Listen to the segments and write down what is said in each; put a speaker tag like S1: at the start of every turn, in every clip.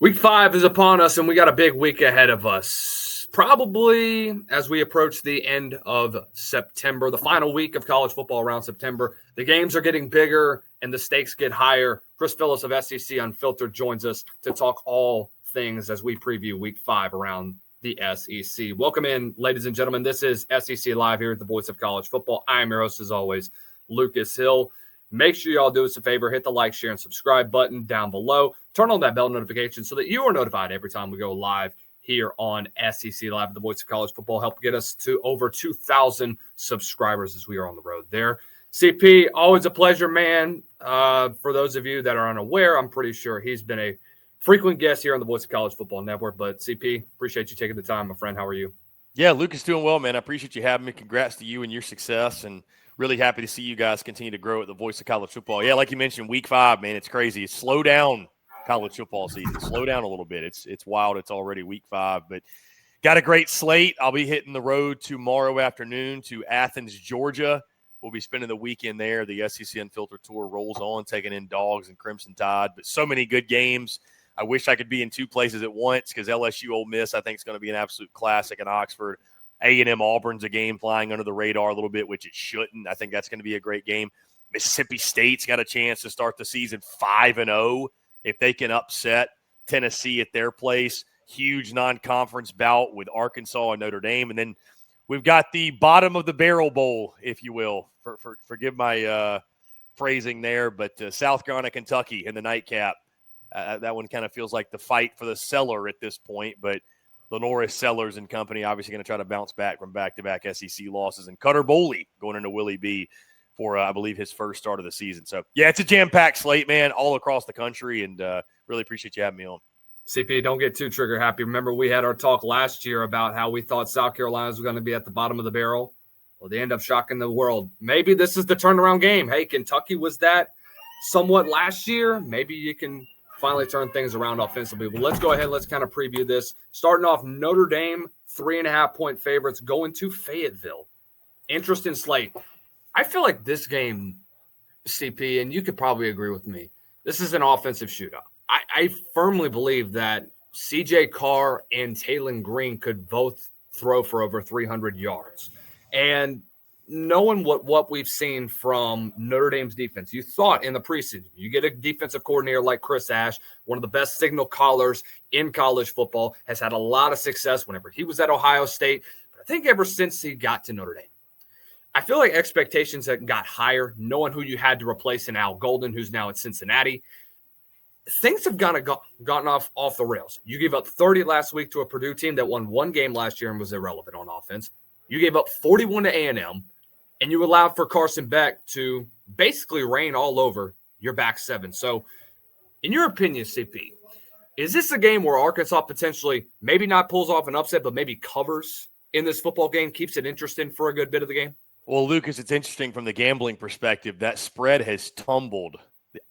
S1: Week 5 is upon us, and we got a big week ahead of us. Probably as we approach the end of September, the final week of college football around September. The games are getting bigger and the stakes get higher. Chris Phillips of SEC Unfiltered joins us to talk all things as we preview Week 5 around the SEC. Welcome in, ladies and gentlemen. This is SEC Live here at the Voice of College Football. I am your host, as always, Lucas Hill. Make sure y'all do us a favor, hit the like, share, and subscribe button down below. Turn on that bell notification so that you are notified every time we go live here on SEC Live, the Voice of College Football. Help get us to over 2,000 subscribers as we are on the road there. CP, always a pleasure, man. For those of you that are unaware, I'm pretty sure he's been a frequent guest here on the Voice of College Football Network. But CP, appreciate you taking the time, my friend. How are you?
S2: Yeah, Lucas, doing well, man. I appreciate you having me. Congrats to you and your success, and really happy to see you guys continue to grow at the Voice of College Football. Yeah, like you mentioned, Week 5, man, it's crazy. It's slow down college football season. Slow down a little bit. It's wild. It's already Week 5, but got a great slate. I'll be hitting the road tomorrow afternoon to Athens, Georgia. We'll be spending the weekend there. The SEC Unfiltered Tour rolls on, taking in Dogs and Crimson Tide, but so many good games. I wish I could be in two places at once because LSU Ole Miss, I think, is going to be an absolute classic in Oxford. A&M Auburn's a game flying under the radar a little bit, which it shouldn't. I think that's going to be a great game. Mississippi State's got a chance to start the season 5-0 if they can upset Tennessee at their place. Huge non-conference bout with Arkansas and Notre Dame. And then we've got the bottom of the barrel bowl, if you will. Forgive my phrasing there, but South Carolina, Kentucky in the nightcap. That one kind of feels like the fight for the cellar at this point, but Lenora Sellers and company obviously going to try to bounce back from back-to-back SEC losses. And Cutter Boley going into Willie B for, I believe, his first start of the season. So, yeah, it's a jam-packed slate, man, all across the country, and really appreciate you having me on.
S1: CP, don't get too trigger happy. Remember, we had our talk last year about how we thought South Carolina was going to be at the bottom of the barrel. Well, they end up shocking the world. Maybe this is the turnaround game. Hey, Kentucky was that somewhat last year. Maybe you can – finally turn things around offensively. Well, let's go ahead. Let's kind of preview this. Starting off, Notre Dame, 3.5-point favorites going to Fayetteville. Interesting slate. I feel like this game, CP, and you could probably agree with me, this is an offensive shootout. I firmly believe that C.J. Carr and Taylon Green could both throw for over 300 yards. And knowing what we've seen from Notre Dame's defense, you thought in the preseason, you get a defensive coordinator like Chris Ash, one of the best signal callers in college football, has had a lot of success whenever he was at Ohio State. But I think ever since he got to Notre Dame, I feel like expectations have got higher, knowing who you had to replace in Al Golden, who's now at Cincinnati. Things have gotten off the rails. You gave up 30 last week to a Purdue team that won one game last year and was irrelevant on offense. You gave up 41 to A&M. And you allowed for Carson Beck to basically reign all over your back seven. So, in your opinion, CP, is this a game where Arkansas potentially maybe not pulls off an upset, but maybe covers in this football game, keeps it interesting for a good bit of the game?
S2: Well, Lucas, it's interesting from the gambling perspective. That spread has tumbled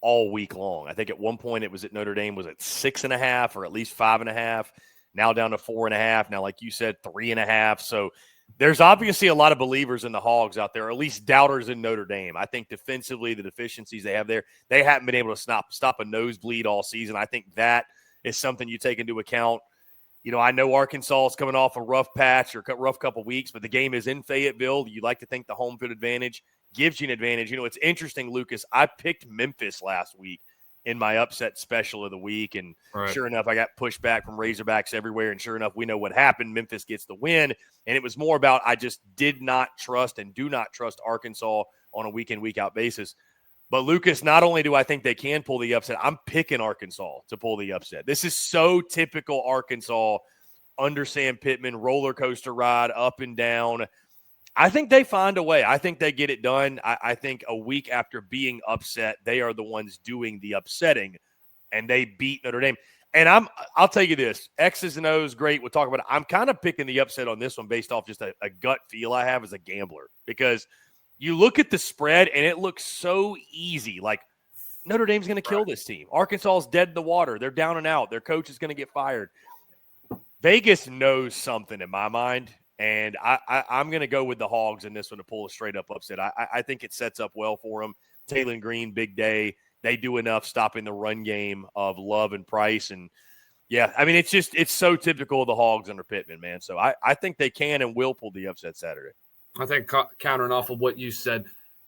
S2: all week long. I think at one point it was at Notre Dame was at 6.5 or at least 5.5. Now down to 4.5. Now, like you said, 3.5. So, there's obviously a lot of believers in the Hogs out there, or at least doubters in Notre Dame. I think defensively, the deficiencies they have there, they haven't been able to stop a nosebleed all season. I think that is something you take into account. You know, I know Arkansas is coming off a rough patch or rough couple weeks, but the game is in Fayetteville. You like to think the home field advantage gives you an advantage. You know, it's interesting, Lucas. I picked Memphis last week in my upset special of the week, and Sure enough, I got pushed back from Razorbacks everywhere, and sure enough, we know what happened. Memphis gets the win, and it was more about I just did not trust and do not trust Arkansas on a week-in, week-out basis. But, Lucas, not only do I think they can pull the upset, I'm picking Arkansas to pull the upset. This is so typical Arkansas under Sam Pittman, roller coaster ride, up and down. I think they find a way. I think they get it done. I think a week after being upset, they are the ones doing the upsetting, and they beat Notre Dame. And I'll tell you this, X's and O's, great. We'll talk about it. I'm kind of picking the upset on this one based off just a gut feel I have as a gambler, because you look at the spread, and it looks so easy. Like, Notre Dame's going to kill this team. Arkansas is dead in the water. They're down and out. Their coach is going to get fired. Vegas knows something in my mind. And I'm going to go with the Hogs in this one to pull a straight-up upset. I think it sets up well for them. Taylon Green, big day. They do enough stopping the run game of Love and Price. And Yeah, I mean, it's so typical of the Hogs under Pittman, man. So I think they can and will pull the upset Saturday.
S1: I think countering off of what you said,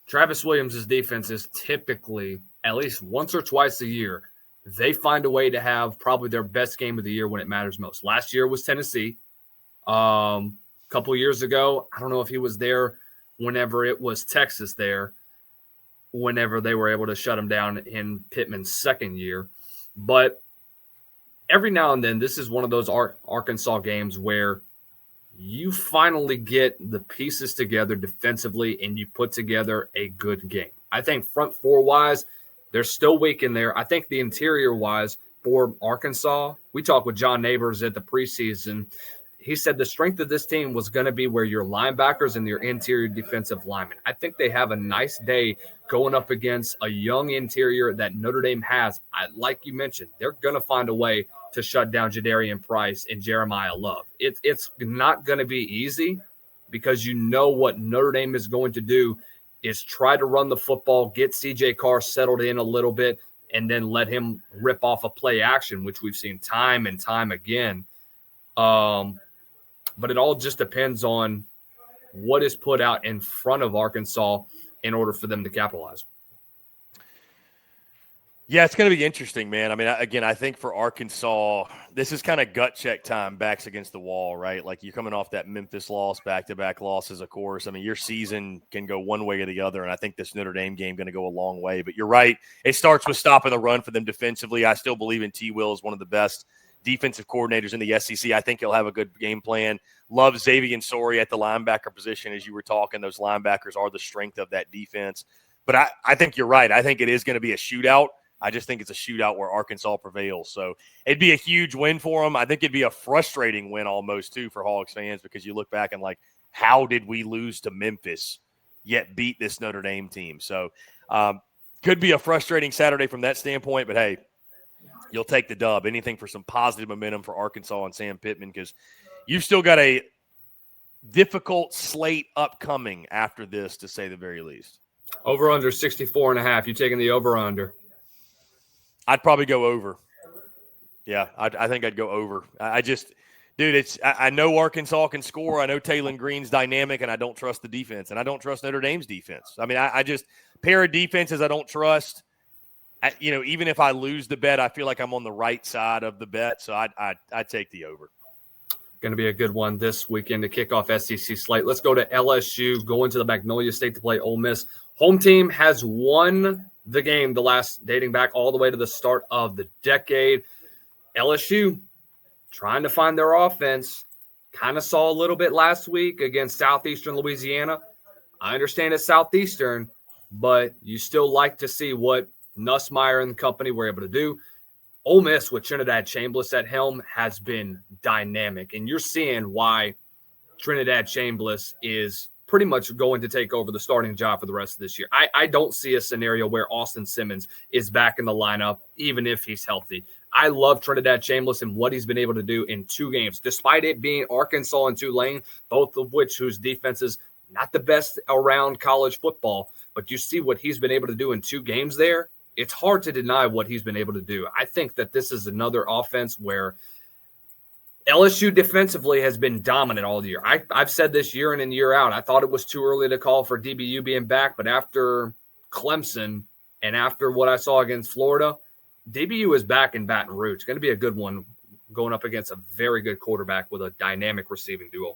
S1: Travis Williams' defense is typically at least once or twice a year, they find a way to have probably their best game of the year when it matters most. Last year was Tennessee. A couple years ago, I don't know if he was there whenever it was Texas there, whenever they were able to shut him down in Pittman's second year. But every now and then, this is one of those Arkansas games where you finally get the pieces together defensively and you put together a good game. I think front four-wise, they're still weak in there. I think the interior-wise for Arkansas, we talked with John Neighbors at the preseason. He said the strength of this team was going to be where your linebackers and your interior defensive linemen. I think they have a nice day going up against a young interior that Notre Dame has. Like you mentioned, they're going to find a way to shut down Jadarian Price and Jeremiah Love. It's not going to be easy because you know what Notre Dame is going to do is try to run the football, get C.J. Carr settled in a little bit, and then let him rip off a play action, which we've seen time and time again. But it all just depends on what is put out in front of Arkansas in order for them to capitalize.
S2: Yeah, it's going to be interesting, man. I mean, again, I think for Arkansas, this is kind of gut check time, backs against the wall, right? Like you're coming off that Memphis loss, back-to-back losses, of course. I mean, your season can go one way or the other, and I think this Notre Dame game going to go a long way. But you're right. It starts with stopping the run for them defensively. I still believe in T. Will as one of the best defensive coordinators in the SEC. I think he'll have a good game plan. Love Xavier Sori at the linebacker position, as you were talking. Those linebackers are the strength of that defense. But I think you're right. I think it is going to be a shootout. I just think it's a shootout where Arkansas prevails. So it'd be a huge win for them. I think it'd be a frustrating win almost, too, for Hogs fans because you look back and like, how did we lose to Memphis yet beat this Notre Dame team? So could be a frustrating Saturday from that standpoint. But, hey, you'll take the dub. Anything for some positive momentum for Arkansas and Sam Pittman because you've still got a difficult slate upcoming after this, to say the very least.
S1: Over under 64.5. You taking the over under?
S2: I'd probably go over. Yeah, I think I'd go over. I know Arkansas can score. I know Taylon Green's dynamic, and I don't trust the defense, and I don't trust Notre Dame's defense. I mean, I just pair of defenses I don't trust. Even if I lose the bet, I feel like I'm on the right side of the bet, so I'd take the over.
S1: Going to be a good one this weekend to kick off SEC slate. Let's go to LSU, going to the Magnolia State to play Ole Miss. Home team has won the game dating back all the way to the start of the decade. LSU trying to find their offense. Kind of saw a little bit last week against Southeastern Louisiana. I understand it's Southeastern, but you still like to see what Nussmeier and the company were able to do. Ole Miss with Trinidad Chambliss at helm has been dynamic, and you're seeing why Trinidad Chambliss is pretty much going to take over the starting job for the rest of this year. I don't see a scenario where Austin Simmons is back in the lineup, even if he's healthy. I love Trinidad Chambliss and what he's been able to do in 2 games, despite it being Arkansas and Tulane, both of which whose defenses not the best around college football, but you see what he's been able to do in 2 games there. It's hard to deny what he's been able to do. I think that this is another offense where LSU defensively has been dominant all year. I've said this year in and year out. I thought it was too early to call for DBU being back, but after Clemson and after what I saw against Florida, DBU is back in Baton Rouge. It's going to be a good one going up against a very good quarterback with a dynamic receiving duo.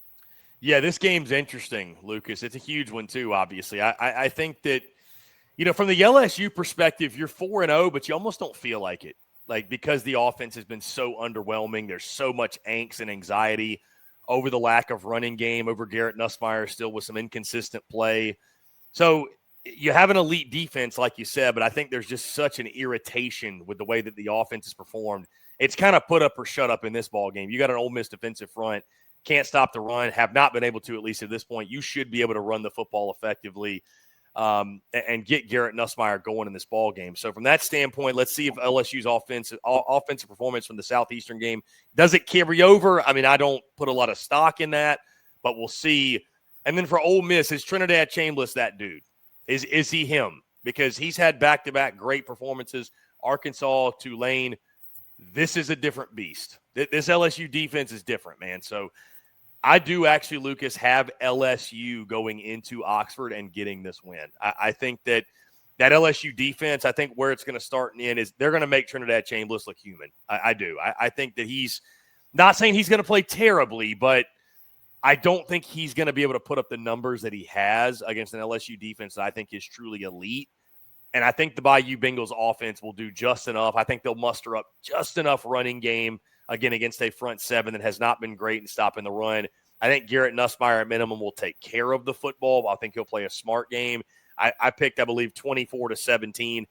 S2: Yeah, this game's interesting, Lucas. It's a huge one too, obviously. I think that, from the LSU perspective, you're 4-0, but you almost don't feel like it. Like, because the offense has been so underwhelming, there's so much angst and anxiety over the lack of running game, over Garrett Nussmeier still with some inconsistent play. So you have an elite defense, like you said, but I think there's just such an irritation with the way that the offense has performed. It's kind of put up or shut up in this ball game. You got an Ole Miss defensive front, can't stop the run, have not been able to, at least at this point. You should be able to run the football effectively. And get Garrett Nussmeier going in this ball game. So from that standpoint, let's see if LSU's offensive performance from the Southeastern game, does it carry over? I mean, I don't put a lot of stock in that, but we'll see. And then for Ole Miss, is Trinidad Chambliss that dude? Is he him? Because he's had back-to-back great performances, Arkansas, Tulane. this is a different beast. This LSU defense is different, man. So I do actually, Lucas, have LSU going into Oxford and getting this win. I think that LSU defense, I think where it's going to start and end is they're going to make Trinidad Chambliss look human. I do. I think that he's not saying he's going to play terribly, but I don't think he's going to be able to put up the numbers that he has against an LSU defense that I think is truly elite. And I think the Bayou Bengals offense will do just enough. I think they'll muster up just enough running game, again, against a front seven that has not been great in stopping the run. I think Garrett Nussmeier at minimum will take care of the football. I think he'll play a smart game. I picked, I believe, 24-17.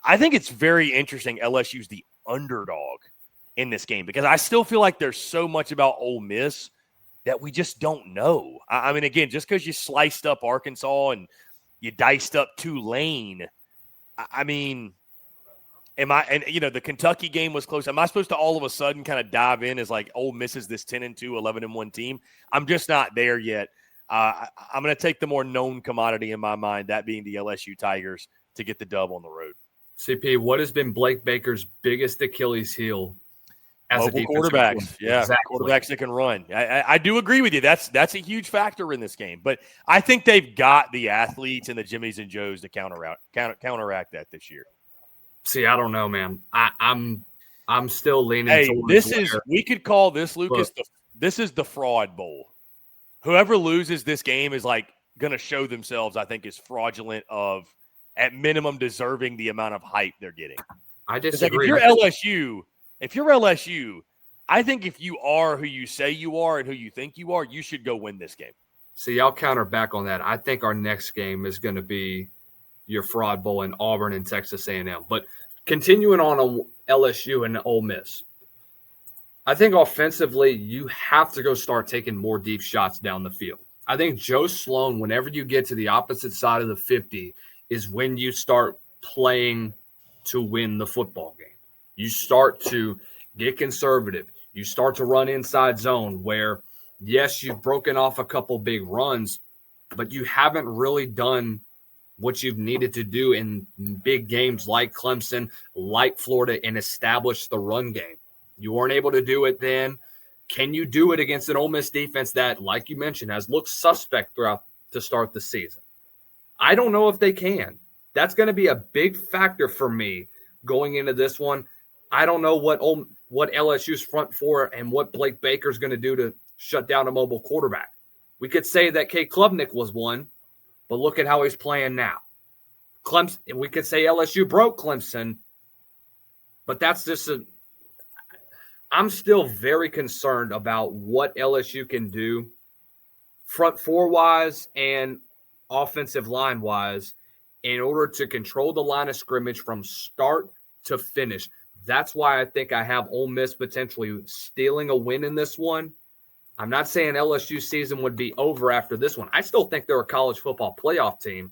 S2: I think it's very interesting LSU's the underdog in this game because I still feel like there's so much about Ole Miss that we just don't know. I mean, again, just because you sliced up Arkansas and you diced up Tulane, I mean, the Kentucky game was close. Am I supposed to all of a sudden kind of dive in as like Ole Miss is this 10-2, 11-1 team? I'm just not there yet. I'm going to take the more known commodity in my mind, that being the LSU Tigers, to get the dub on the road.
S1: CP, what has been Blake Baker's biggest Achilles heel?
S2: Mobile quarterbacks. Yeah, exactly. Quarterbacks that can run. I do agree with you. That's a huge factor in this game. But I think they've got the athletes and the Jimmies and Joes to counteract that this year.
S1: See, I don't know, man. I'm still leaning towards
S2: we could call this, Lucas, this is the fraud bowl. Whoever loses this game is like going to show themselves, I think, is fraudulent of, at minimum, deserving the amount of hype they're getting.
S1: I disagree.
S2: Like if you're LSU, I think if you are who you say you are and who you think you are, you should go win this game.
S1: See, I'll counter back on that. I think our next game is going to be your fraud bowl in Auburn and Texas A&M. But continuing on LSU and Ole Miss, I think offensively you have to go start taking more deep shots down the field. I think Joe Sloan, whenever you get to the opposite side of the 50, is when you start playing to win the football game. You start to get conservative. You start to run inside zone where, yes, you've broken off a couple big runs, but you haven't really done what you've needed to do in big games like Clemson, like Florida, and establish the run game. You weren't able to do it then. Can you do it against an Ole Miss defense that, like you mentioned, has looked suspect throughout to start the season? I don't know if they can. That's going to be a big factor for me going into this one. I don't know what LSU's front four and what Blake Baker's going to do to shut down a mobile quarterback. We could say that Kay Klubnik was one, but look at how he's playing now. Clemson, we could say LSU broke Clemson, but that's just I'm still very concerned about what LSU can do front four-wise and offensive line-wise in order to control the line of scrimmage from start to finish. That's why I think I have Ole Miss potentially stealing a win in this one. I'm not saying LSU season would be over after this one. I still think they're a college football playoff team.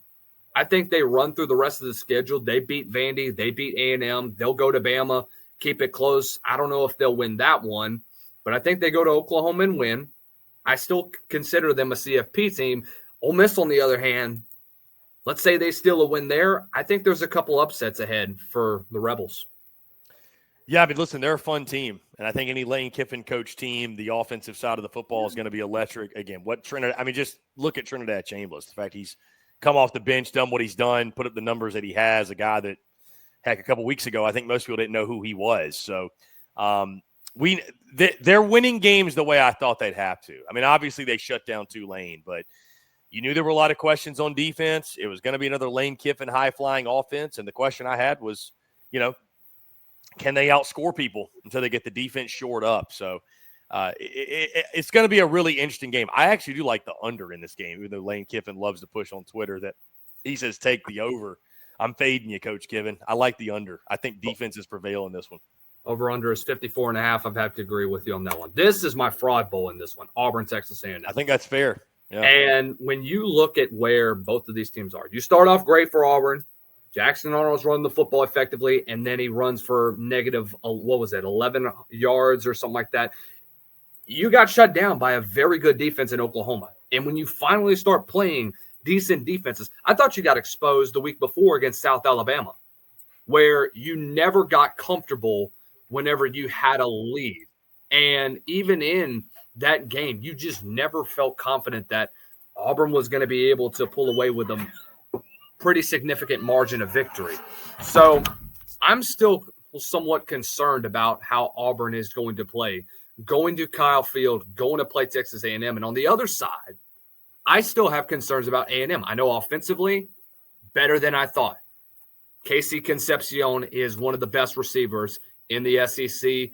S1: I think they run through the rest of the schedule. They beat Vandy. They beat A&M. They'll go to Bama, keep it close. I don't know if they'll win that one, but I think they go to Oklahoma and win. I still consider them a CFP team. Ole Miss, on the other hand, let's say they steal a win there. I think there's a couple upsets ahead for the Rebels.
S2: Yeah, I mean, listen, they're a fun team. And I think any Lane Kiffin coach team, the offensive side of the football is going to be electric. Again, just look at Trinidad Chambliss. The fact he's come off the bench, done what he's done, put up the numbers that he has, a guy that, heck, a couple weeks ago, I think most people didn't know who he was. So they're winning games the way I thought they'd have to. I mean, obviously they shut down Tulane, but you knew there were a lot of questions on defense. It was going to be another Lane Kiffin high-flying offense. And the question I had was, can they outscore people until they get the defense shored up? So it's going to be a really interesting game. I actually do like the under in this game, even though Lane Kiffin loves to push on Twitter that he says take the over. I'm fading you, Coach Kiffin. I like the under. I think defenses prevail in this one.
S1: Over-under is 54.5. I've had to agree with you on that one. This is my fraud bowl in this one, Auburn, Texas A&M.
S2: I think that's fair. Yeah.
S1: And when you look at where both of these teams are, you start off great for Auburn. Jackson Arnold's running the football effectively, and then he runs for negative, 11 yards or something like that. You got shut down by a very good defense in Oklahoma. And when you finally start playing decent defenses, I thought you got exposed the week before against South Alabama, where you never got comfortable whenever you had a lead. And even in that game, you just never felt confident that Auburn was going to be able to pull away with a pretty significant margin of victory. So I'm still somewhat concerned about how Auburn is going to play, going to Kyle Field, going to play Texas A&M. And on the other side, I still have concerns about A&M. I know offensively, better than I thought. Casey Concepcion is one of the best receivers in the SEC.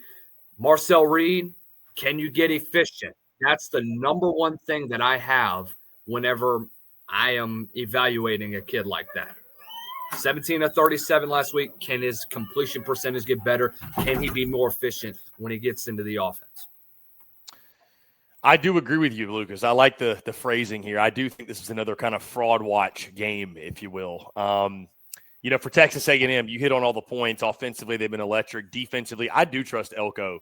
S1: Marcel Reed, can you get efficient? That's the number one thing that I have whenever I am evaluating a kid like that. 17 of 37 last week. Can his completion percentage get better? Can he be more efficient when he gets into the offense?
S2: I do agree with you, Lucas. I like the phrasing here. I do think this is another kind of fraud watch game, if you will. For Texas A&M, you hit on all the points. Offensively, they've been electric. Defensively, I do trust Elko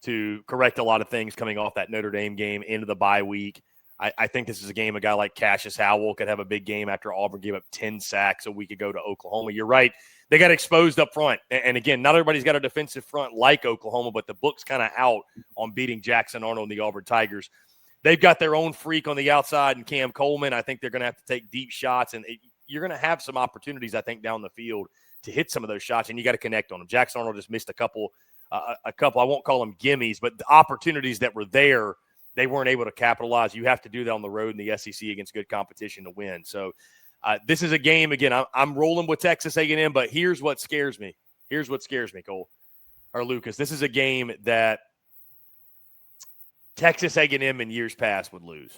S2: to correct a lot of things coming off that Notre Dame game into the bye week. I think this is a game a guy like Cassius Howell could have a big game after Auburn gave up 10 sacks a week ago to Oklahoma. You're right. They got exposed up front. And again, not everybody's got a defensive front like Oklahoma, but the book's kind of out on beating Jackson Arnold and the Auburn Tigers. They've got their own freak on the outside and Cam Coleman. I think they're going to have to take deep shots, and you're going to have some opportunities, I think, down the field to hit some of those shots, and you got to connect on them. Jackson Arnold just missed a couple, I won't call them gimmies, but the opportunities that were there, they weren't able to capitalize. You have to do that on the road in the SEC against good competition to win. So this is a game, again, I'm rolling with Texas A&M, but here's what scares me. Here's what scares me, Cole, or Lucas. This is a game that Texas A&M in years past would lose,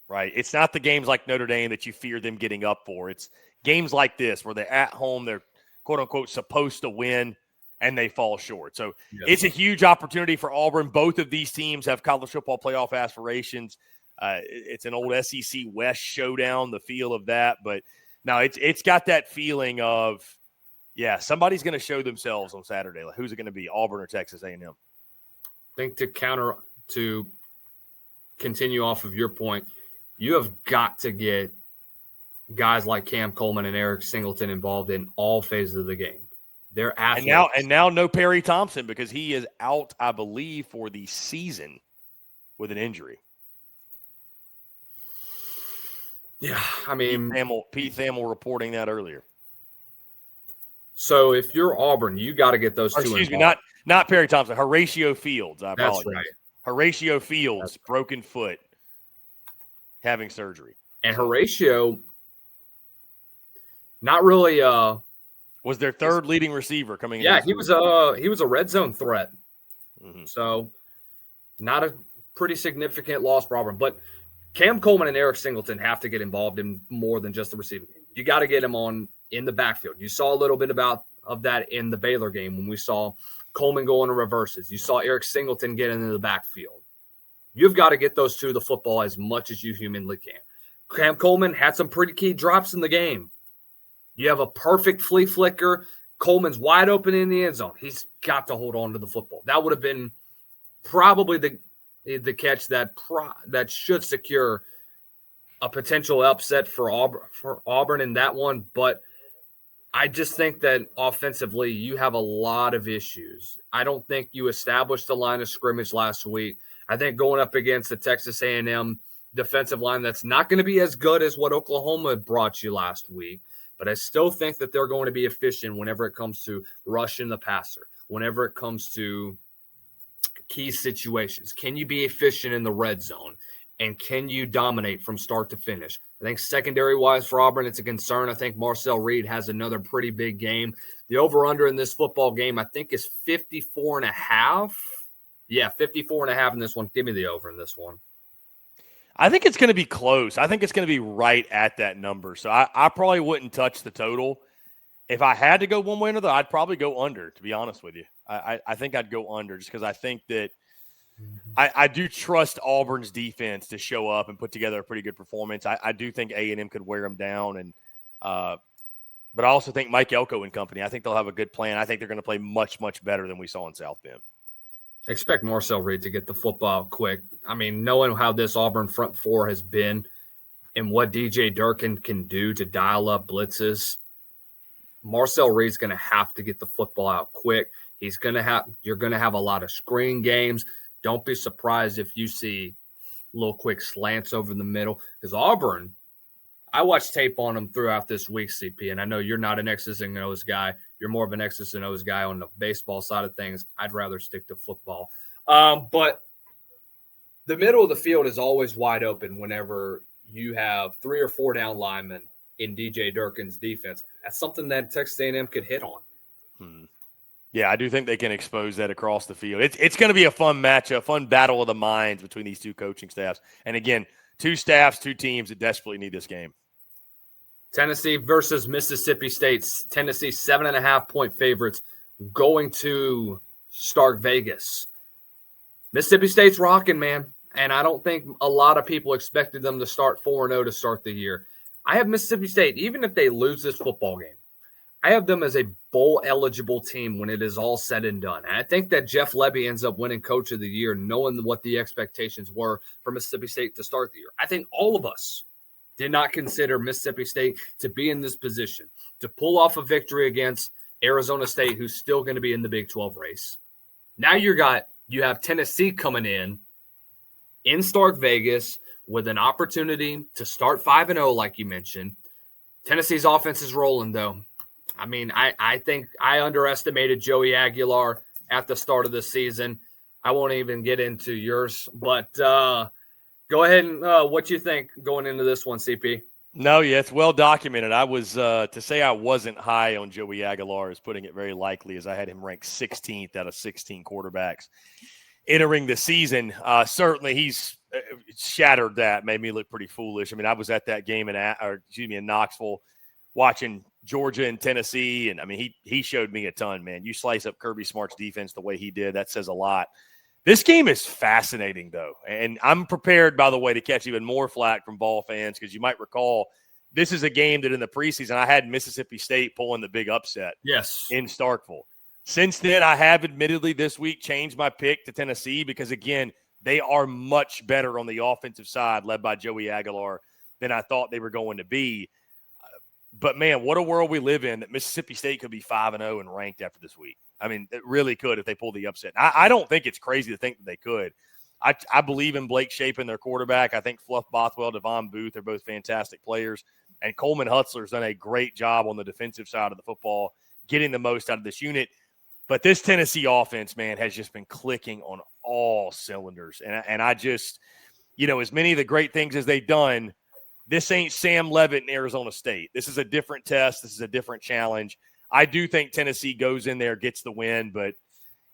S2: right? It's not the games like Notre Dame that you fear them getting up for. It's games like this where they're at home, they're quote-unquote supposed to win, and they fall short. So It's a huge opportunity for Auburn. Both of these teams have college football playoff aspirations. It's an old SEC West showdown, the feel of that. But now it's got that feeling of, somebody's going to show themselves on Saturday. Like, who's it going to be, Auburn or Texas A&M?
S1: I think to continue off of your point, you have got to get guys like Cam Coleman and Eric Singleton involved in all phases of the game. They're athletes.
S2: And now no Perry Thompson because he is out, I believe, for the season with an injury.
S1: Yeah, I mean,
S2: Pete Thamel reporting that earlier.
S1: So if you're Auburn, you got to get those two.
S2: Excuse me, not Perry Thompson, Horatio Fields. I apologize.
S1: That's right.
S2: Horatio Fields, broken foot, having surgery.
S1: And Horatio, not really.
S2: Was their third leading receiver coming in?
S1: Yeah, he was a red zone threat.
S2: Mm-hmm.
S1: So not a pretty significant loss for Auburn. But Cam Coleman and Eric Singleton have to get involved in more than just the receiving game. You got to get them in the backfield. You saw a little bit of that in the Baylor game when we saw Coleman go into reverses. You saw Eric Singleton get into the backfield. You've got to get those two the football as much as you humanly can. Cam Coleman had some pretty key drops in the game. You have a perfect flea flicker. Coleman's wide open in the end zone. He's got to hold on to the football. That would have been probably the catch that should secure a potential upset for Auburn in that one. But I just think that offensively you have a lot of issues. I don't think you established the line of scrimmage last week. I think going up against the Texas A&M defensive line that's not going to be as good as what Oklahoma brought you last week. But I still think that they're going to be efficient whenever it comes to rushing the passer, whenever it comes to key situations. Can you be efficient in the red zone? And can you dominate from start to finish? I think secondary-wise for Auburn, it's a concern. I think Marcel Reed has another pretty big game. The over-under in this football game, I think, is 54.5. Yeah, 54.5 in this one. Give me the over in this one.
S2: I think it's going to be close. I think it's going to be right at that number. So I probably wouldn't touch the total. If I had to go one way or another, I'd probably go under, to be honest with you. I think I'd go under just because I think that I do trust Auburn's defense to show up and put together a pretty good performance. I do think A&M could wear them down. But I also think Mike Elko and company, I think they'll have a good plan. I think they're going to play much, much better than we saw in South Bend.
S1: Expect Marcel Reed to get the football quick. I mean, knowing how this Auburn front four has been and what DJ Durkin can do to dial up blitzes, Marcel Reed's going to have to get the football out quick. You're going to have a lot of screen games. Don't be surprised if you see little quick slants over the middle, because Auburn, I watched tape on them throughout this week, CP, and I know you're not an X's and O's guy. You're more of an X's and O's guy on the baseball side of things. I'd rather stick to football. But the middle of the field is always wide open whenever you have 3 or 4 down linemen in DJ Durkin's defense. That's something that Texas A&M could hit on.
S2: Yeah, I do think they can expose that across the field. It's going to be a fun matchup, fun battle of the minds between these two coaching staffs. And again, 2 staffs, 2 teams that desperately need this game.
S1: Tennessee versus Mississippi State. Tennessee 7.5-point favorites going to Stark Vegas. Mississippi State's rocking, man. And I don't think a lot of people expected them to start 4-0 to start the year. I have Mississippi State, even if they lose this football game, I have them as a bowl-eligible team when it is all said and done. And I think that Jeff Lebby ends up winning Coach of the Year, knowing what the expectations were for Mississippi State to start the year. I think all of us did not consider Mississippi State to be in this position, to pull off a victory against Arizona State, who's still going to be in the Big 12 race. Now you have Tennessee coming in Stark Vegas with an opportunity to start 5-0, like you mentioned. Tennessee's offense is rolling, though. I mean, I think I underestimated Joey Aguilar at the start of the season. I won't even get into yours, but go ahead and what you think going into this one, CP?
S2: No, yeah, it's well documented. I was to say I wasn't high on Joey Aguilar is putting it very likely, as I had him ranked 16th out of 16 quarterbacks entering the season. Certainly, he's shattered that. Made me look pretty foolish. I mean, I was at that game in Knoxville, watching Georgia and Tennessee, and I mean, he showed me a ton, man. You slice up Kirby Smart's defense the way he did, that says a lot. This game is fascinating, though, and I'm prepared, by the way, to catch even more flack from ball fans, because you might recall this is a game that in the preseason I had Mississippi State pulling the big upset in Starkville. Since then, I have admittedly this week changed my pick to Tennessee because, again, they are much better on the offensive side, led by Joey Aguilar, than I thought they were going to be. But, man, what a world we live in that Mississippi State could be 5-0 and ranked after this week. I mean, it really could if they pull the upset. I don't think it's crazy to think that they could. I believe in Blake Shapen, their quarterback. I think Fluff Bothwell, Devon Booth are both fantastic players. And Coleman Hutzler's done a great job on the defensive side of the football, getting the most out of this unit. But this Tennessee offense, man, has just been clicking on all cylinders. And I just, as many of the great things as they've done, this ain't Sam Leavitt in Arizona State. This is a different test. This is a different challenge. I do think Tennessee goes in there, gets the win, but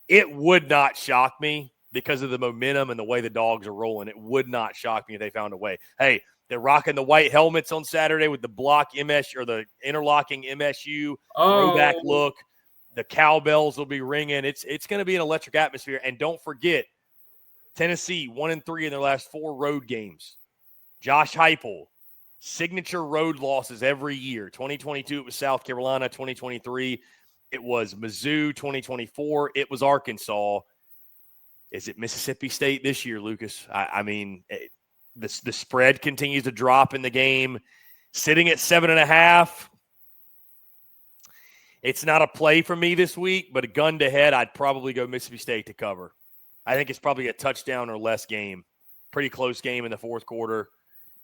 S2: it would not shock me because of the momentum and the way the Dogs are rolling. It would not shock me if they found a way. Hey, they're rocking the white helmets on Saturday with the block MSU or the interlocking MSU throwback look. The cowbells will be ringing. It's going to be an electric atmosphere. And don't forget, Tennessee 1-3 in their last 4 road games. Josh Heupel, signature road losses every year. 2022, it was South Carolina. 2023, it was Mizzou. 2024, it was Arkansas. Is it Mississippi State this year, Lucas? I mean, the spread continues to drop in the game. Sitting at 7.5. It's not a play for me this week, but a gun to head, I'd probably go Mississippi State to cover. I think it's probably a touchdown or less game. Pretty close game in the fourth quarter.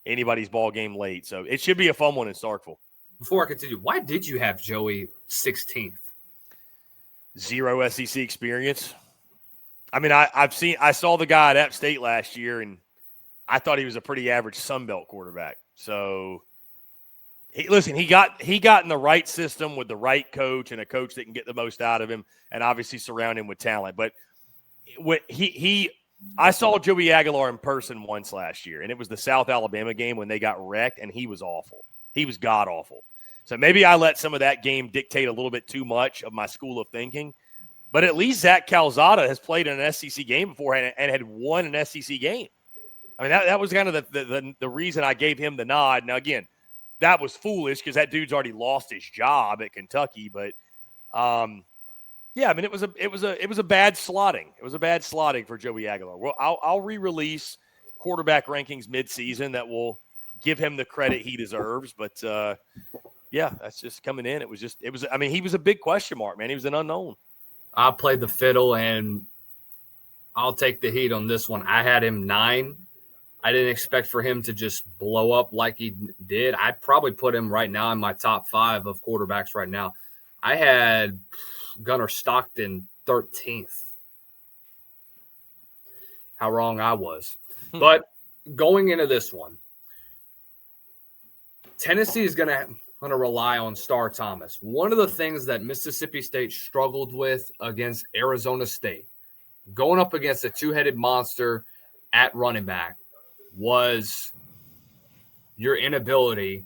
S2: Anybody's ball game late. So it should be a fun one in Starkville.
S1: Before I continue, why did you have Joey 16th?
S2: 0 SEC experience. I mean, I saw the guy at App State last year, and I thought he was a pretty average Sun Belt quarterback. So he got in the right system with the right coach and a coach that can get the most out of him, and obviously surround him with talent. But when I saw Joey Aguilar in person once last year, and it was the South Alabama game when they got wrecked, and he was awful. He was god-awful. So maybe I let some of that game dictate a little bit too much of my school of thinking. But at least Zach Calzada has played in an SEC game before and had won an SEC game. I mean, that was kind of the reason I gave him the nod. Now, again, that was foolish because that dude's already lost his job at Kentucky. But, yeah, I mean, it was a bad slotting. It was a bad slotting for Joey Aguilar. Well, I'll re-release quarterback rankings midseason that will give him the credit he deserves. But, yeah, that's just coming in. I mean, he was a big question mark, man. He was an unknown.
S1: I played the fiddle, and I'll take the heat on this one. I had him 9. I didn't expect for him to just blow up like he did. I'd probably put him right now in my top 5 of quarterbacks right now. I had Gunnar Stockton 13th. How wrong I was. But going into this one, Tennessee is going to rely on Star Thomas. One of the things that Mississippi State struggled with against Arizona State, going up against a two-headed monster at running back, was your inability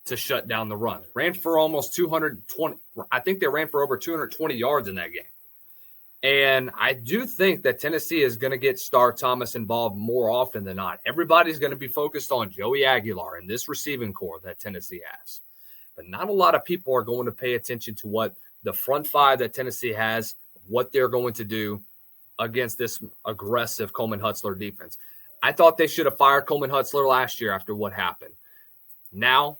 S1: to shut down the run. Ran for almost 220. I think they ran for over 220 yards in that game. And I do think that Tennessee is going to get Star Thomas involved more often than not. Everybody's going to be focused on Joey Aguilar and this receiving core that Tennessee has. But not a lot of people are going to pay attention to what the front 5 that Tennessee has, what they're going to do against this aggressive Coleman Hutzler defense. I thought they should have fired Coleman Hutzler last year after what happened. Now,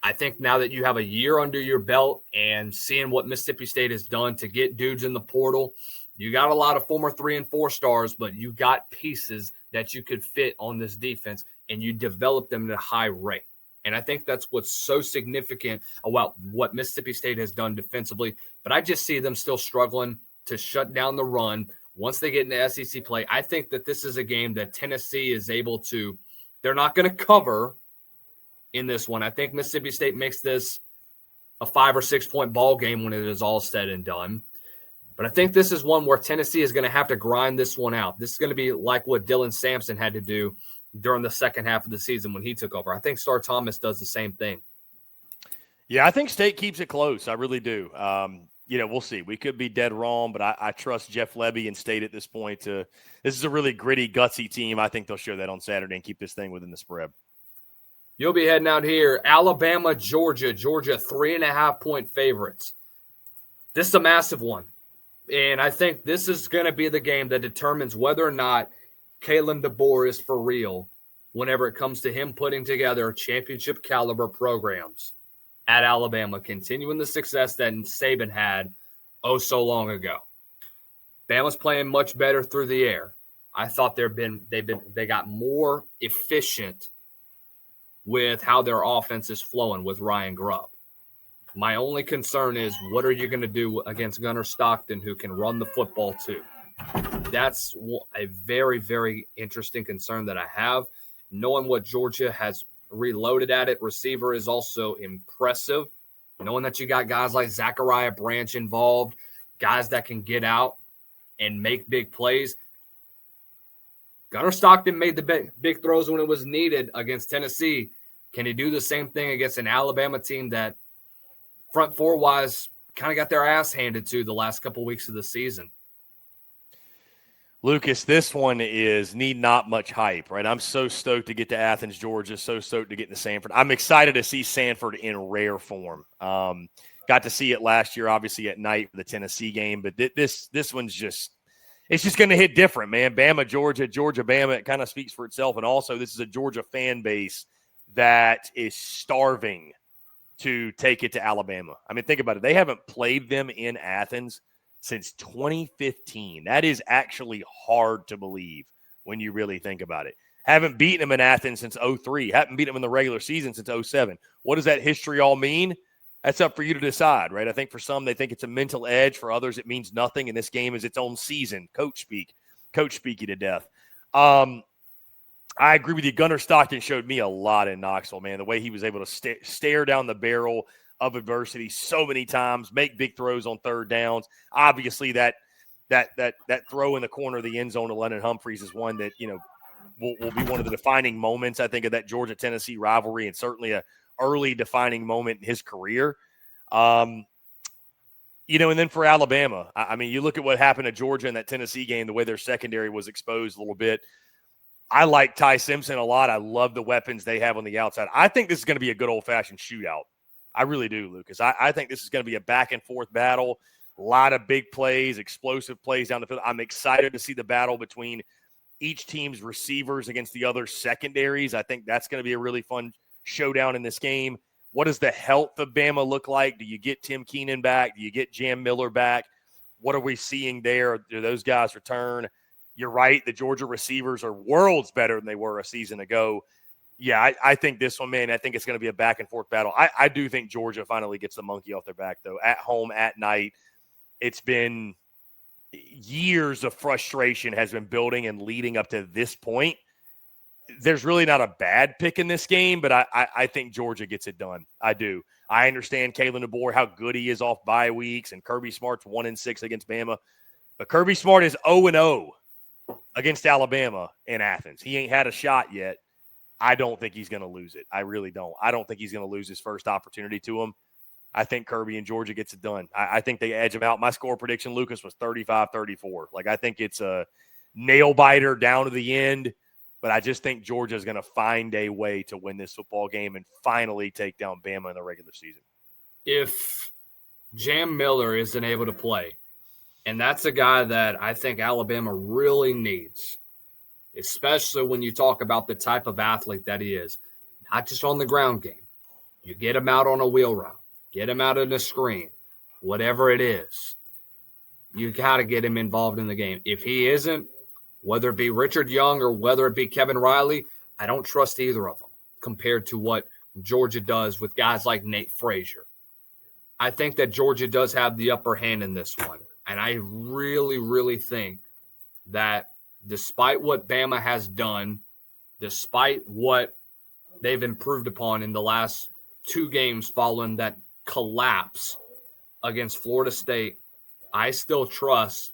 S1: I think now that you have a year under your belt and seeing what Mississippi State has done to get dudes in the portal, you got a lot of former 3 and 4 stars, but you got pieces that you could fit on this defense, and you develop them at a high rate. And I think that's what's so significant about what Mississippi State has done defensively. But I just see them still struggling to shut down the run. Once they get into SEC play, I think that this is a game that Tennessee is able to – they're not going to cover in this one. I think Mississippi State makes this a 5 or 6 point ball game when it is all said and done. But I think this is one where Tennessee is going to have to grind this one out. This is going to be like what Dylan Sampson had to do during the second half of the season when he took over. I think Star Thomas does the same thing.
S2: Yeah, I think State keeps it close. I really do. We'll see. We could be dead wrong, but I trust Jeff Lebby and State at this point. This is a really gritty, gutsy team. I think they'll show that on Saturday and keep this thing within the spread.
S1: You'll be heading out here. Alabama, Georgia. Georgia, 3.5 point favorites. This is a massive one. And I think this is going to be the game that determines whether or not Kalen DeBoer is for real whenever it comes to him putting together championship caliber programs at Alabama, continuing the success that Saban had so long ago. Bama's playing much better through the air. I thought they got more efficient with how their offense is flowing with Ryan Grubb. My only concern is, what are you going to do against Gunnar Stockton, who can run the football too? That's a very, very interesting concern that I have. Knowing what Georgia has reloaded at it, receiver is also impressive. Knowing that you got guys like Zachariah Branch involved, guys that can get out and make big plays. Gunnar Stockton made the big throws when it was needed against Tennessee. Can he do the same thing against an Alabama team that front 4-wise kind of got their ass handed to the last couple weeks of the season?
S2: Lucas, this one need not much hype, right? I'm so stoked to get to Athens, Georgia, so stoked to get to Sanford. I'm excited to see Sanford in rare form. Got to see it last year, obviously, at night for the Tennessee game, but this one's it's just going to hit different, man. Bama, Georgia, Bama, it kind of speaks for itself. And also, this is a Georgia fan base that is starving to take it to Alabama. I mean, think about it. They haven't played them in Athens since 2015. That is actually hard to believe when you really think about it. Haven't beaten them in Athens since 2003. Haven't beaten them in the regular season since 2007. What does that history all mean? That's up for you to decide, right? I think for some, they think it's a mental edge. For others, it means nothing, and this game is its own season. Coach speaking to death. I agree with you. Gunnar Stockton showed me a lot in Knoxville, man. The way he was able to stare down the barrel of adversity so many times, make big throws on third downs. Obviously, that throw in the corner of the end zone to Lennon Humphreys is one that, will be one of the defining moments, I think, of that Georgia-Tennessee rivalry, and certainly a early defining moment in his career. And then for Alabama, I mean, you look at what happened to Georgia in that Tennessee game, the way their secondary was exposed a little bit. I like Ty Simpson a lot. I love the weapons they have on the outside. I think this is going to be a good old-fashioned shootout. I really do, Lucas. I think this is going to be a back-and-forth battle, a lot of big plays, explosive plays down the field. I'm excited to see the battle between each team's receivers against the other secondaries. I think that's going to be a really fun showdown in this game. What does the health of Bama look like? Do you get Tim Keenan back? Do you get Jam Miller back? What are we seeing there? Do those guys return? You're right. The Georgia receivers are worlds better than they were a season ago. Yeah, I think this one, man, I think it's going to be a back-and-forth battle. I do think Georgia finally gets the monkey off their back, though. At home, at night, it's been years of frustration has been building and leading up to this point. There's really not a bad pick in this game, but I think Georgia gets it done. I do. I understand Kalen DeBoer, how good he is off bye weeks, and Kirby Smart's 1-6 against Bama. But Kirby Smart is 0-0 against Alabama in Athens. He ain't had a shot yet. I don't think he's going to lose it. I really don't. I don't think he's going to lose his first opportunity to him. I think Kirby and Georgia gets it done. I think they edge him out. My score prediction, Lucas, was 35-34. Like, I think it's a nail-biter down to the end, but I just think Georgia is going to find a way to win this football game and finally take down Bama in the regular season.
S1: If Jam Miller isn't able to play, and that's a guy that I think Alabama really needs, especially when you talk about the type of athlete that he is, not just on the ground game. You get him out on a wheel route, get him out on a screen, whatever it is. You got to get him involved in the game. If he isn't, whether it be Richard Young or whether it be Kevin Riley, I don't trust either of them compared to what Georgia does with guys like Nate Frazier. I think that Georgia does have the upper hand in this one. And I really, really think that despite what Bama has done, despite what they've improved upon in the last 2 games following that collapse against Florida State, I still trust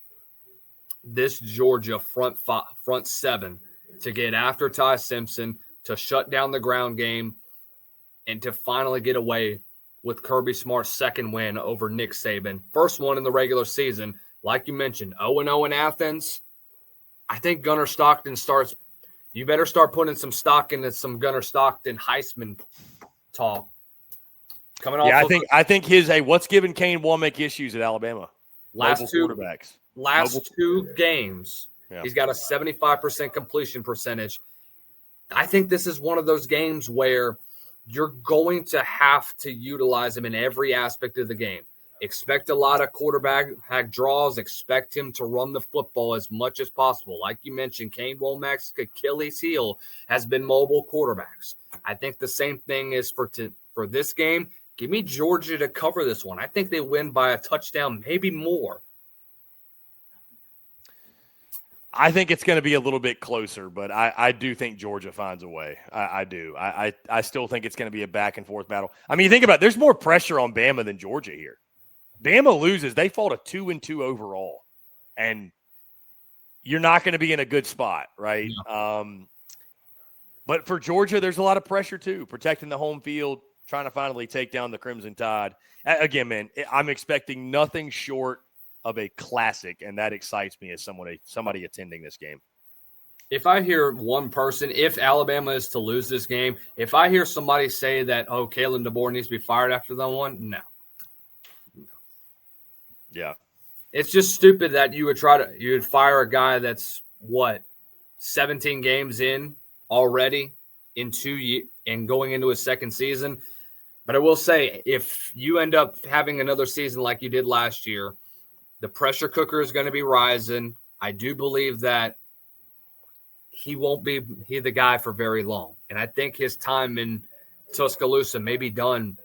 S1: this Georgia front 7 to get after Ty Simpson, to shut down the ground game, and to finally get away with Kirby Smart's second win over Nick Saban. First one in the regular season. Like you mentioned, 0-0 in Athens. I think Gunnar Stockton starts – you better start putting some stock into some Gunnar Stockton Heisman talk. Coming off
S2: I think his – hey, what's giving Kane Womack issues at Alabama?
S1: Last two games,
S2: yeah.
S1: He's got a 75% completion percentage. I think this is one of those games where you're going to have to utilize him in every aspect of the game. Expect a lot of quarterback draws. Expect him to run the football as much as possible. Like you mentioned, Kane Womack's Achilles heel has been mobile quarterbacks. I think the same thing is for this game. Give me Georgia to cover this one. I think they win by a touchdown, maybe more.
S2: I think it's going to be a little bit closer, but I do think Georgia finds a way. I do. I still think it's going to be a back-and-forth battle. I mean, you think about it, there's more pressure on Bama than Georgia here. Bama loses, they fall to 2-2 overall, and you're not going to be in a good spot, right?
S1: Yeah.
S2: But for Georgia, there's a lot of pressure too, protecting the home field, trying to finally take down the Crimson Tide. Again, man, I'm expecting nothing short of a classic, and that excites me as somebody attending this game.
S1: If I hear one person, if Alabama is to lose this game, if I hear somebody say that, oh, Kalen DeBoer needs to be fired after that one, no.
S2: Yeah.
S1: It's just stupid that you would fire a guy that's 17 games in already in 2 years and going into his second season. But I will say, if you end up having another season like you did last year, the pressure cooker is going to be rising. I do believe that he won't be the guy for very long. And I think his time in Tuscaloosa may be done,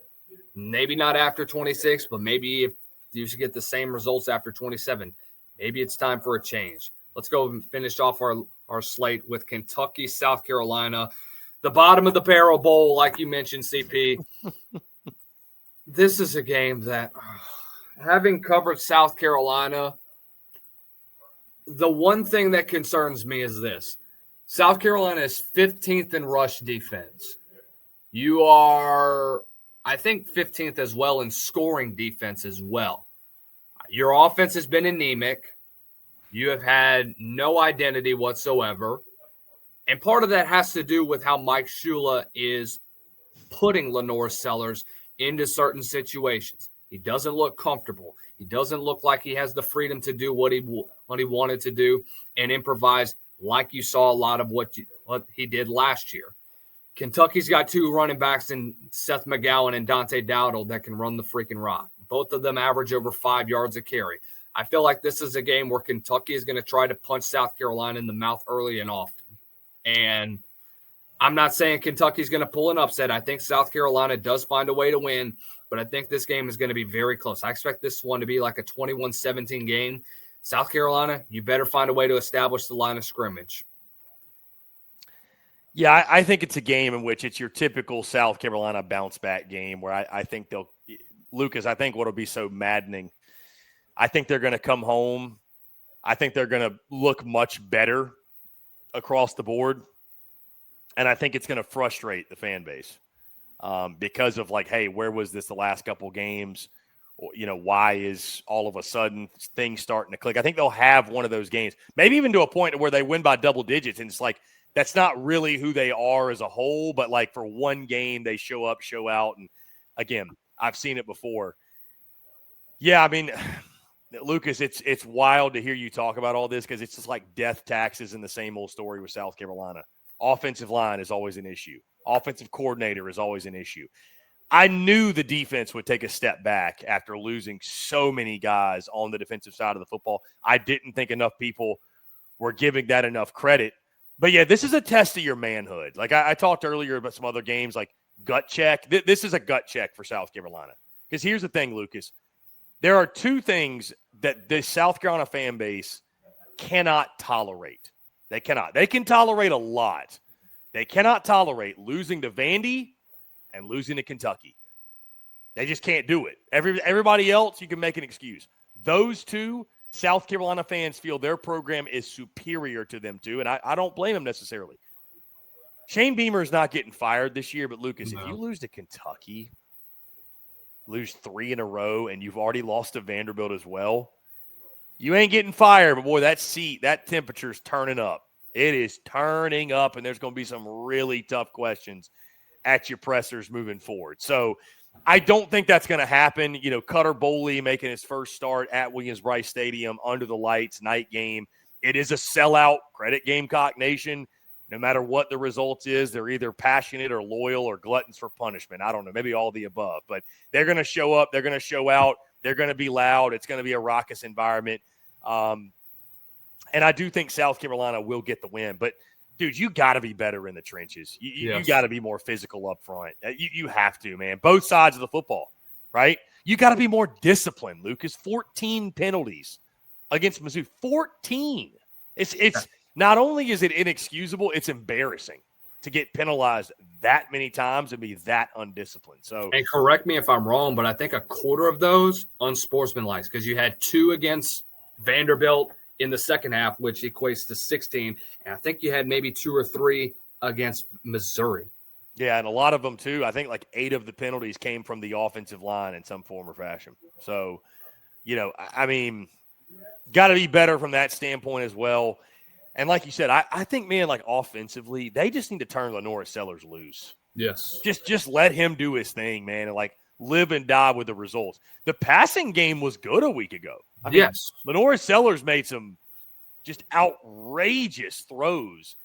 S1: maybe not after 26, but maybe if you should get the same results after 27. Maybe it's time for a change. Let's go and finish off our slate with Kentucky, South Carolina, the bottom of the barrel bowl, like you mentioned, CP. This is a game that, having covered South Carolina, the one thing that concerns me is this. South Carolina is 15th in rush defense. You are, I think, 15th as well in scoring defense as well. Your offense has been anemic. You have had no identity whatsoever. And part of that has to do with how Mike Shula is putting Lenore Sellers into certain situations. He doesn't look comfortable. He doesn't look like he has the freedom to do what he wanted to do and improvise like you saw a lot of what he did last year. Kentucky's got 2 running backs in Seth McGowan and Dante Dowdle that can run the freaking rock. Both of them average over 5 yards a carry. I feel like this is a game where Kentucky is going to try to punch South Carolina in the mouth early and often. And I'm not saying Kentucky's going to pull an upset. I think South Carolina does find a way to win, but I think this game is going to be very close. I expect this one to be like a 21-17 game. South Carolina, you better find a way to establish the line of scrimmage.
S2: Yeah, I think it's a game in which it's your typical South Carolina bounce-back game where I think they'll – Lucas, I think what will be so maddening, I think they're going to come home. I think they're going to look much better across the board. And I think it's going to frustrate the fan base because of like, hey, where was this the last couple games? You know, why is all of a sudden things starting to click? I think they'll have one of those games, maybe even to a point where they win by double digits. And it's like, that's not really who they are as a whole, but like for one game, they show up, show out. And again, I've seen it before. Yeah, I mean, Lucas, it's wild to hear you talk about all this because it's just like death taxes in the same old story with South Carolina. Offensive line is always an issue. Offensive coordinator is always an issue. I knew the defense would take a step back after losing so many guys on the defensive side of the football. I didn't think enough people were giving that enough credit. But, yeah, this is a test of your manhood. Like I talked earlier about some other games like gut check. This is a gut check for South Carolina. Because here's the thing, Lucas. There are two things that the South Carolina fan base cannot tolerate. They cannot. They can tolerate a lot. They cannot tolerate losing to Vandy and losing to Kentucky. They just can't do it. Everybody else, you can make an excuse. Those two, South Carolina fans feel their program is superior to them too, and I don't blame them necessarily. Shane Beamer is not getting fired this year, but Lucas, if you lose to Kentucky, lose 3 in a row, and you've already lost to Vanderbilt as well, you ain't getting fired, but boy, that temperature's turning up. It is turning up, and there's going to be some really tough questions at your pressers moving forward. So I don't think that's going to happen. You know, Cutter Boley making his first start at Williams-Brice Stadium under the lights, night game. It is a sellout. Credit Gamecock Nation. No matter what the result is, they're either passionate or loyal or gluttons for punishment. I don't know, maybe all the above. But they're going to show up. They're going to show out. They're going to be loud. It's going to be a raucous environment. And I do think South Carolina will get the win. But, dude, you got to be better in the trenches. You got to be more physical up front. You have to, man. Both sides of the football, right? You got to be more disciplined, Lucas. 14 penalties against Mizzou. 14. It's not only is it inexcusable, it's embarrassing to get penalized that many times and be that undisciplined. So,
S1: and correct me if I'm wrong, but I think a quarter of those unsportsmanlike because you had 2 against Vanderbilt in the second half, which equates to 16. And I think you had maybe 2 or 3 against Missouri.
S2: Yeah, and a lot of them too. I think like 8 of the penalties came from the offensive line in some form or fashion. So, you know, I mean, got to be better from that standpoint as well. And like you said, I think, man, like offensively, they just need to turn Lenore Sellers loose.
S1: Yes.
S2: Just let him do his thing, man, and like live and die with the results. The passing game was good a week ago. I mean,
S1: yes.
S2: Lenore Sellers made some just outrageous throws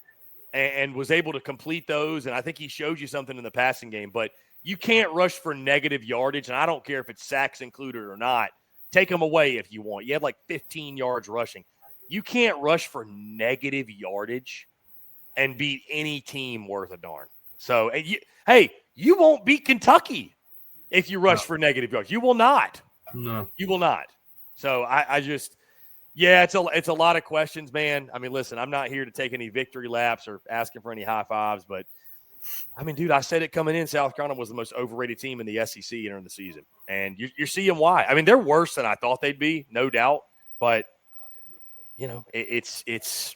S2: and was able to complete those. And I think he showed you something in the passing game. But you can't rush for negative yardage, and I don't care if it's sacks included or not. Take them away if you want. You had like 15 yards rushing. You can't rush for negative yardage and beat any team worth a darn. So, you won't beat Kentucky if you rush for negative yards. You will not.
S1: No.
S2: You will not. So, I just – yeah, it's a lot of questions, man. I mean, listen, I'm not here to take any victory laps or asking for any high fives, but, I mean, dude, I said it coming in. South Carolina was the most overrated team in the SEC entering the season. And you're seeing why. I mean, they're worse than I thought they'd be, no doubt. But – you know, it's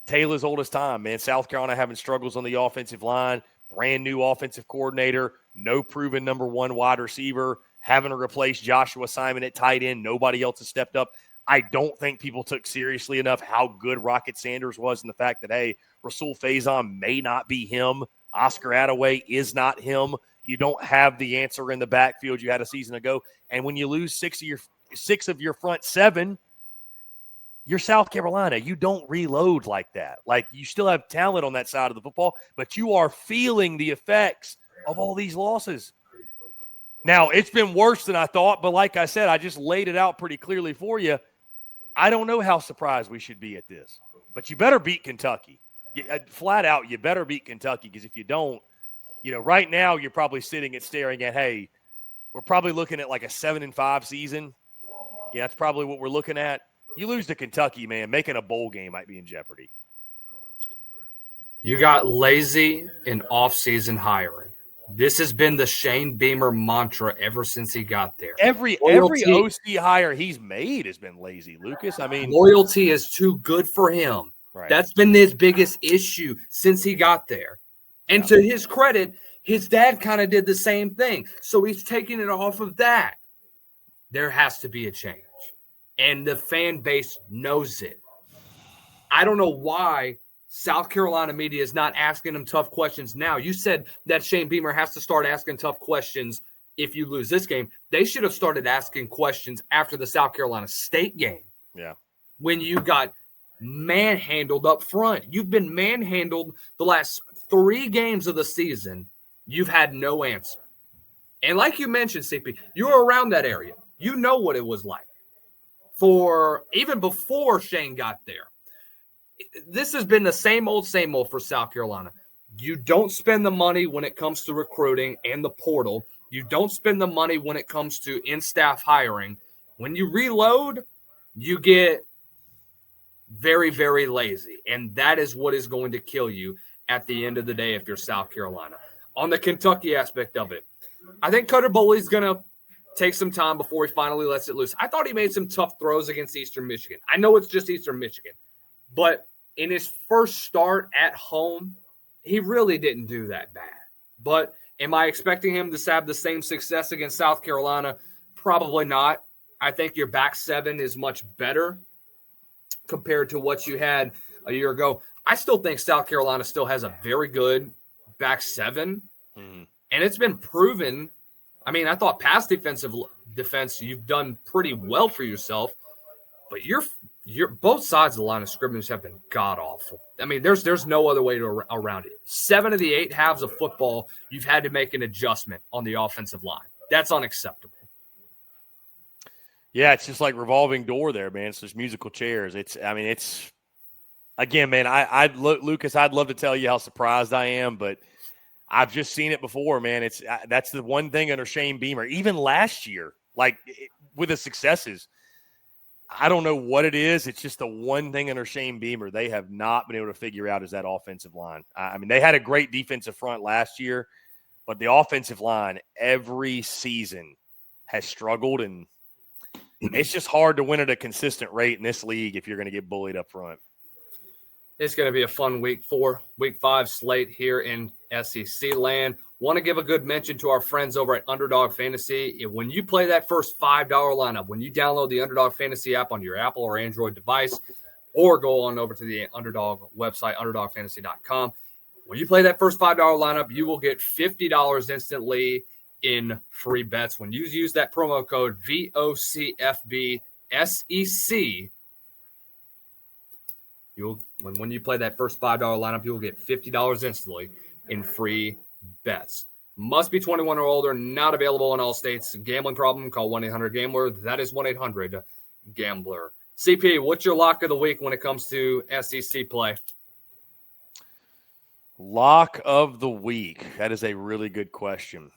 S2: tale as old as time, man. South Carolina having struggles on the offensive line, brand new offensive coordinator, no proven number 1 wide receiver, having to replace Joshua Simon at tight end. Nobody else has stepped up. I don't think people took seriously enough how good Rocket Sanders was and the fact that, hey, Rasul Faison may not be him. Oscar Attaway is not him. You don't have the answer in the backfield you had a season ago. And when you lose 6 of your front 7, you're South Carolina. You don't reload like that. Like, you still have talent on that side of the football, but you are feeling the effects of all these losses. Now, it's been worse than I thought, but like I said, I just laid it out pretty clearly for you. I don't know how surprised we should be at this, but you better beat Kentucky. Flat out, you better beat Kentucky, because if you don't, right now you're probably sitting and staring at, hey, we're probably looking at like a 7-5 season. Yeah, that's probably what we're looking at. You lose to Kentucky, man, making a bowl game might be in jeopardy.
S1: You got lazy in off-season hiring. This has been the Shane Beamer mantra ever since he got there.
S2: Every OC hire he's made has been lazy, Lucas. I mean,
S1: loyalty is too good for him.
S2: Right.
S1: That's been his biggest issue since he got there. And to his credit, his dad kind of did the same thing. So he's taking it off of that. There has to be a change. And the fan base knows it. I don't know why South Carolina media is not asking him tough questions now. You said that Shane Beamer has to start asking tough questions if you lose this game. They should have started asking questions after the South Carolina State game.
S2: Yeah.
S1: When you got manhandled up front. You've been manhandled the last 3 games of the season. You've had no answer. And like you mentioned, CP, you were around that area. You know what it was like for even before Shane got there. This has been the same old for South Carolina. You don't spend the money when it comes to recruiting and the portal. You don't spend the money when it comes to in-staff hiring. When you reload, you get very, very lazy. And that is what is going to kill you at the end of the day if you're South Carolina. On the Kentucky aspect of it, I think Cutter Boley's going to take some time before he finally lets it loose. I thought he made some tough throws against Eastern Michigan. I know it's just Eastern Michigan, but in his first start at home, he really didn't do that bad. But am I expecting him to have the same success against South Carolina? Probably not. I think your back seven is much better compared to what you had a year ago. I still think South Carolina still has a very good back seven, and it's been proven. I mean, I thought past defense, you've done pretty well for yourself, but you're both sides of the line of scrimmage have been god awful. I mean, there's no other way around it. 7 of the 8 halves of football, you've had to make an adjustment on the offensive line. That's unacceptable.
S2: Yeah, it's just like revolving door there, man. It's just musical chairs. Again, man, Lucas, I'd love to tell you how surprised I am, but I've just seen it before, man. That's the one thing under Shane Beamer, even last year, with the successes. I don't know what it is. It's just the one thing under Shane Beamer they have not been able to figure out is that offensive line. I mean, they had a great defensive front last year, but the offensive line every season has struggled, and it's just hard to win at a consistent rate in this league if you're going to get bullied up front.
S1: It's going to be a fun week 5 slate here in SEC land. Want to give a good mention to our friends over at Underdog Fantasy. When you play that first $5 lineup, when you download the Underdog Fantasy app on your Apple or Android device, or go on over to the Underdog website, underdogfantasy.com, when you play that first $5 lineup, you will get $50 instantly in free bets. When you use that promo code VOCFBSEC, when you play that first $5 lineup, you will get $50 instantly in free bets. Must be 21 or older, not available in all states. Gambling problem, call 1-800-GAMBLER. That is 1-800-GAMBLER. CP, what's your lock of the week when it comes to SEC play?
S2: Lock of the week. That is a really good question.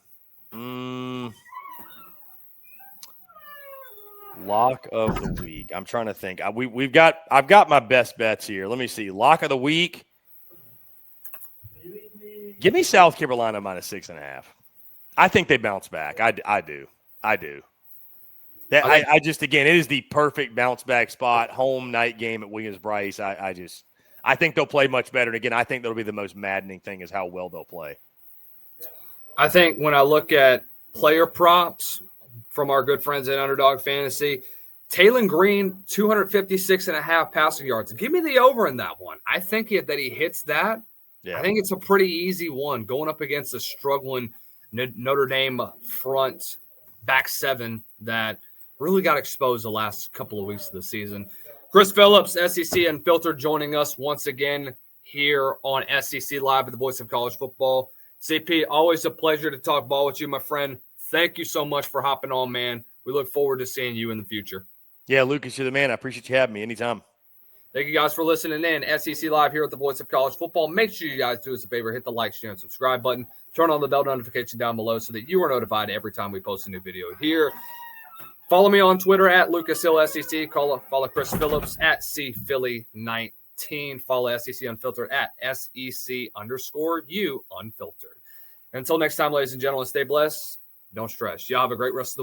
S2: Lock of the week. I'm trying to think. I've got my best bets here. Let me see. Lock of the week. Give me South Carolina -6.5. I think they bounce back. I do. I just, again, it is the perfect bounce back spot. Home night game at Williams-Brice. I think they'll play much better. And again, I think that'll be the most maddening thing is how well they'll play.
S1: I think when I look at player props from our good friends at Underdog Fantasy, Taylon Green, 256.5 passing yards. Give me the over in that one. I think that he hits that. Yeah. I think it's a pretty easy one going up against a struggling Notre Dame front back seven that really got exposed the last couple of weeks of the season. Chris Phillips, SEC Unfiltered, joining us once again here on SEC Live at the Voice of College Football. CP, always a pleasure to talk ball with you, my friend. Thank you so much for hopping on, man. We look forward to seeing you in the future.
S2: Yeah, Lucas, you're the man. I appreciate you having me anytime.
S1: Thank you guys for listening in. SEC Live here at the Voice of College Football. Make sure you guys do us a favor, hit the like, share, and subscribe button. Turn on the bell notification down below so that you are notified every time we post a new video here. Follow me on Twitter at LucasHillSEC. Follow Chris Phillips at CPhilly19. Follow SEC Unfiltered at SEC_U Unfiltered. Until next time, ladies and gentlemen, stay blessed. Don't stress. Y'all have a great rest of the week.